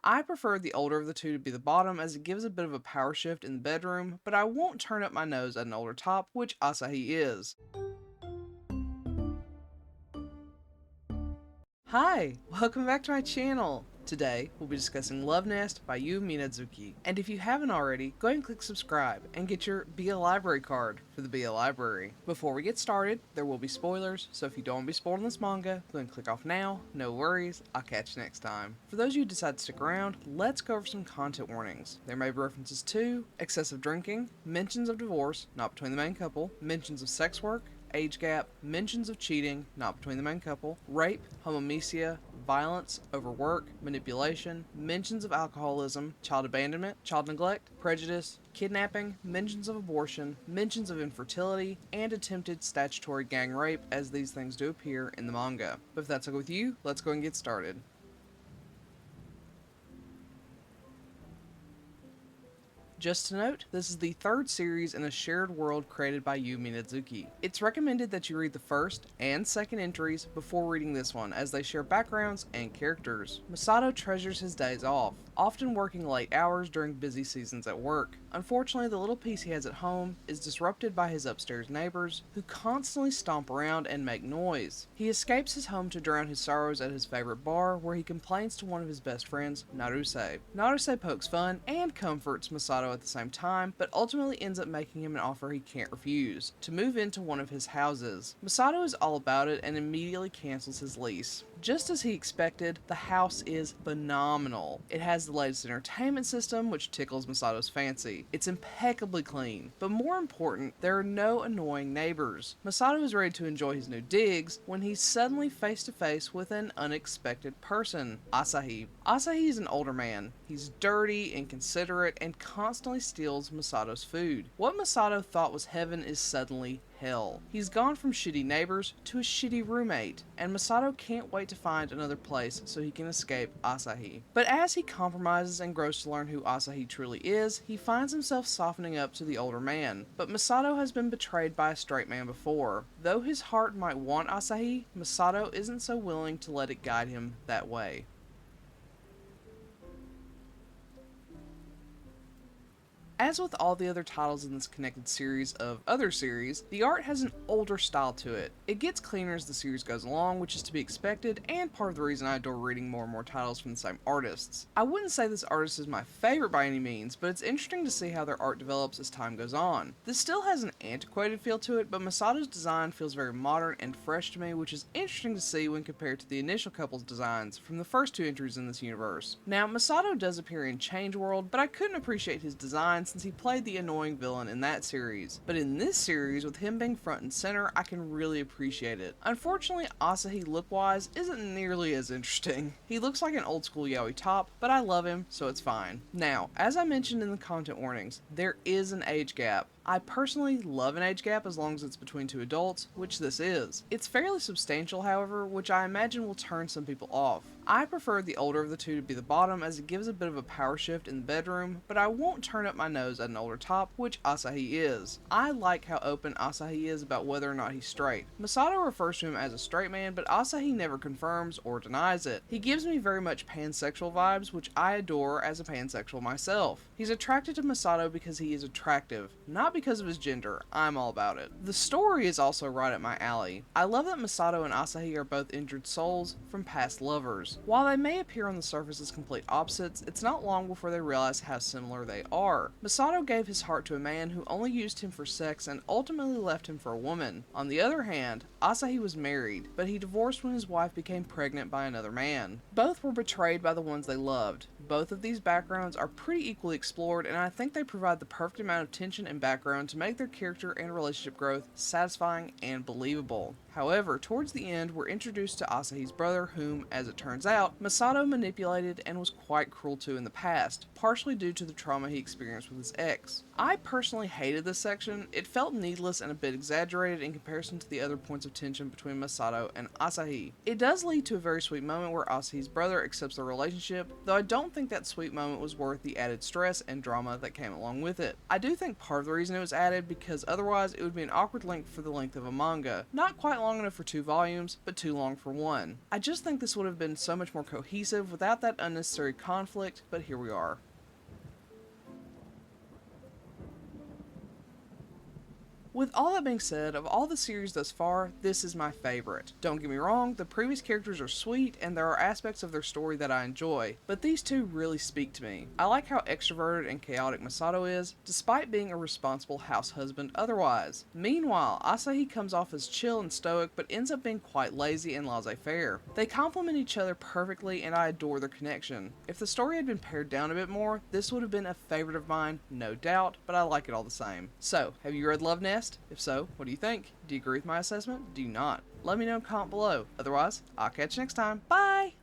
I prefer the older of the two to be the bottom as it gives a bit of a power shift in the bedroom, but I won't turn up my nose at an older top, which Asahi is. Hi, welcome back to my channel! Today, we'll be discussing Love Nest by Yuu Minaduki. And if you haven't already, go ahead and click subscribe and get your Be a Library card for the Be a Library. Before we get started, there will be spoilers, so if you don't want to be spoiled on this manga, go ahead and click off now. No worries, I'll catch you next time. For those of you who decide to stick around, let's go over some content warnings. There may be references to excessive drinking, mentions of divorce, not between the main couple, mentions of sex work, age gap, mentions of cheating, not between the main couple, rape, homomesia, violence, overwork, manipulation, mentions of alcoholism, child abandonment, child neglect, prejudice, kidnapping, mentions of abortion, mentions of infertility, and attempted statutory gang rape, as these things do appear in the manga. But if that's okay with you, let's go and get started. Just to note, this is the third series in a shared world created by Yuu Minaduki. It's recommended that you read the first and second entries before reading this one, as they share backgrounds and characters. Masato treasures his days off, often working late hours during busy seasons at work. Unfortunately, the little peace he has at home is disrupted by his upstairs neighbors, who constantly stomp around and make noise. He escapes his home to drown his sorrows at his favorite bar, where he complains to one of his best friends, Naruse. Naruse pokes fun and comforts Masato at the same time, but ultimately ends up making him an offer he can't refuse, to move into one of his houses. Masato is all about it and immediately cancels his lease. Just as he expected, the house is phenomenal. It has the latest entertainment system, which tickles Masato's fancy. It's impeccably clean, but more important, there are no annoying neighbors. Masato is ready to enjoy his new digs when he's suddenly face to face with an unexpected person, Asahi. Asahi is an older man. He's dirty, inconsiderate, and constantly steals Masato's food. What Masato thought was heaven is suddenly hell. He's gone from shitty neighbors to a shitty roommate, and Masato can't wait to find another place so he can escape Asahi. But as he compromises and grows to learn who Asahi truly is, he finds himself softening up to the older man. But Masato has been betrayed by a straight man before. Though his heart might want Asahi, Masato isn't so willing to let it guide him that way. As with all the other titles in this connected series of other series, the art has an older style to it. It gets cleaner as the series goes along, which is to be expected, and part of the reason I adore reading more and more titles from the same artists. I wouldn't say this artist is my favorite by any means, but it's interesting to see how their art develops as time goes on. This still has an antiquated feel to it, but Masato's design feels very modern and fresh to me, which is interesting to see when compared to the initial couple's designs from the first two entries in this universe. Now, Masato does appear in Change World, but I couldn't appreciate his design since he played the annoying villain in that series. But in this series, with him being front and center, I can really appreciate it. Unfortunately, Asahi look-wise isn't nearly as interesting. He looks like an old school yaoi top, but I love him, so it's fine. Now, as I mentioned in the content warnings, there is an age gap. I personally love an age gap as long as it's between two adults, which this is. It's fairly substantial, however, which I imagine will turn some people off. I prefer the older of the two to be the bottom as it gives a bit of a power shift in the bedroom, but I won't turn up my nose at an older top, which Asahi is. I like how open Asahi is about whether or not he's straight. Masato refers to him as a straight man, but Asahi never confirms or denies it. He gives me very much pansexual vibes, which I adore as a pansexual myself. He's attracted to Masato because he is attractive, not because of his gender. I'm all about it. The story is also right up my alley. I love that Masato and Asahi are both injured souls from past lovers. While they may appear on the surface as complete opposites, it's not long before they realize how similar they are. Masato gave his heart to a man who only used him for sex and ultimately left him for a woman. On the other hand, Asahi was married, but he divorced when his wife became pregnant by another man. Both were betrayed by the ones they loved. Both of these backgrounds are pretty equally explored, and I think they provide the perfect amount of tension and background to make their character and relationship growth satisfying and believable. However, towards the end, we're introduced to Asahi's brother, whom, as it turns out, Masato manipulated and was quite cruel to in the past, partially due to the trauma he experienced with his ex. I personally hated this section. It felt needless and a bit exaggerated in comparison to the other points of tension between Masato and Asahi. It does lead to a very sweet moment where Asahi's brother accepts the relationship, though I don't think that sweet moment was worth the added stress and drama that came along with it. I do think part of the reason it was added because otherwise it would be an awkward length for the length of a manga. Not quite long long enough for 2 volumes, but too long for 1. I just think this would have been so much more cohesive without that unnecessary conflict, but here we are. With all that being said, of all the series thus far, this is my favorite. Don't get me wrong, the previous characters are sweet and there are aspects of their story that I enjoy, but these two really speak to me. I like how extroverted and chaotic Masato is, despite being a responsible house husband otherwise. Meanwhile, I say he comes off as chill and stoic, but ends up being quite lazy and laissez-faire. They complement each other perfectly and I adore their connection. If the story had been pared down a bit more, this would have been a favorite of mine, no doubt, but I like it all the same. So, have you read Love Nest? If so, what do you think? Do you agree with my assessment? Do you not? Let me know in the comment below. Otherwise, I'll catch you next time. Bye!